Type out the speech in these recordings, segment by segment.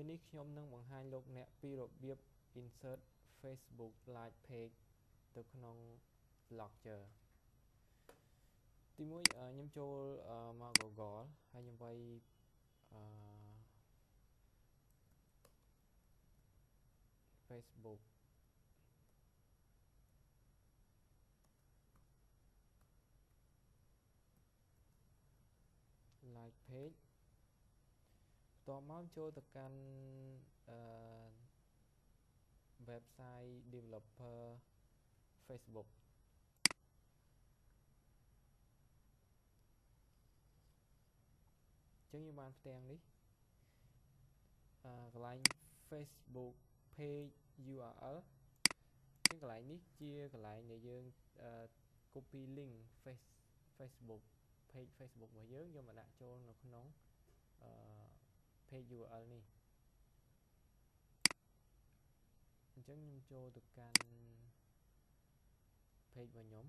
នេះខ្ញុំនឹងបង្ហាញលោកអ្នកពីរបៀប insert Facebook Live Page ទៅក្នុង Blogger ទីមួយខ្ញុំចូលមក Google ហើយខ្ញុំវាយFacebook Live Page តមកចូលទៅកាន់website developer Facebook អញ្ចឹងយើងបានផ្ទាំងនេះកន្លែង Facebook page URL អញ្ចឹងកន្លែងនេះជាកន្លែងដែលយើង copy link Facebook page Facebook របស់យើងយកមកដាក់ចូលនៅក្នុងpage URL នេះអញ្ចឹងខ្ញុំចូលទៅកាន់ page របស់ខ្ញុំ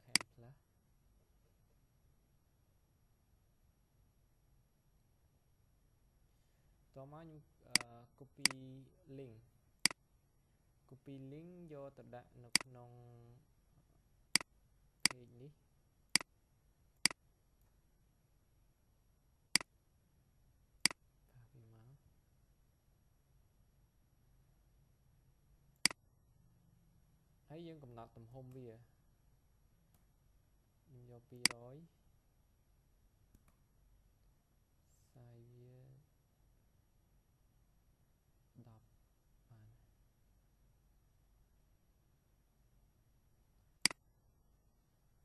Canplus តមកខ្ញុំcopy link យកទៅដាក់នៅក្នុង page នេះហើយយើងកំណត់ទំហំវាខ្ញុំយក200 size វា10បានអញ្ចឹង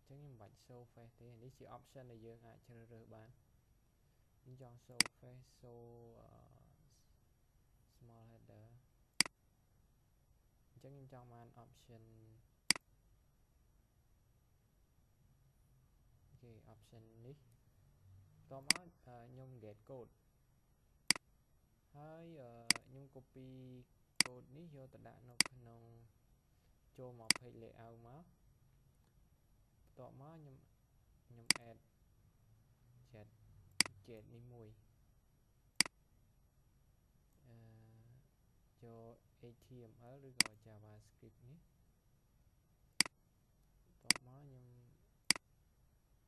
ខ្ញុំមិនបាច់ show face ទេនេះជា option ដែលយើងអាចជ្រើសរើសបានខ្ញុំចង់ show face show small header អញ្ចឹងខ្ញុំចង់បាន option option នេះតមកខ្ញុំ get code ហើយខ្ញុំ copy code នេះយកទៅដាក់នៅក្នុងចូលមក page layout មកបន្ទាប់មកខ្ញុំ add jet នេះមួយយក HTML ឬក៏ JavaScript នេះបន្ទាប់មកខ្ញុំ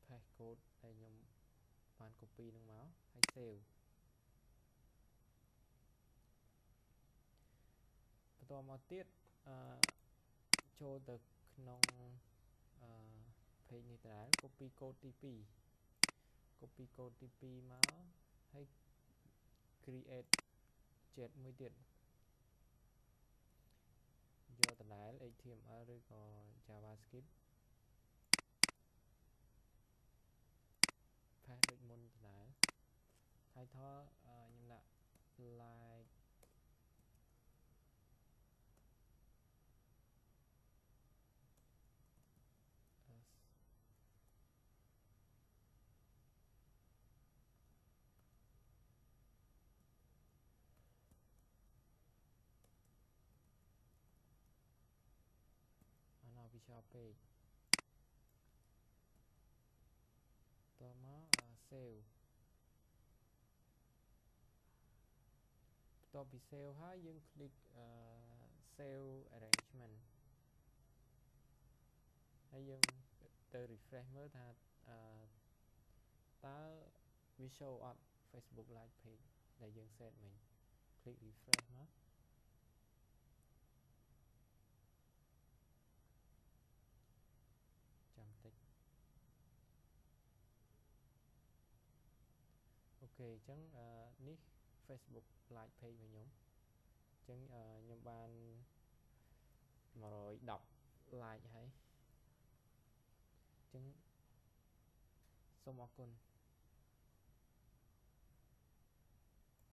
paste code ដែលខ្ញុំបាន copy នឹងមកហើយ save បន្ទាប់មកទៀតចូលទៅក្នុង page នេះដែរ copy code ទី2មកហើយ create jet មួយទៀតយកដដែល HTML ឬក៏ JavaScript paste ដូចមុនដដែល title ខ្ញុំដាក់ like unofficial page តមក save បន្ទាប់ពី save ហើយយើង click save arrangement ហើយយើងទៅ refresh មើលថាតើវា show អត់ Facebook Live Page ដែលយើង set មិញ click refresh មកចាំតិចអូខេអញ្ចឹងនេះ Facebook Live Page របស់ខ្ញុំអញ្ចឹងខ្ញុំបាន110 like ហើយអញ្ចឹងសូមអរគុណ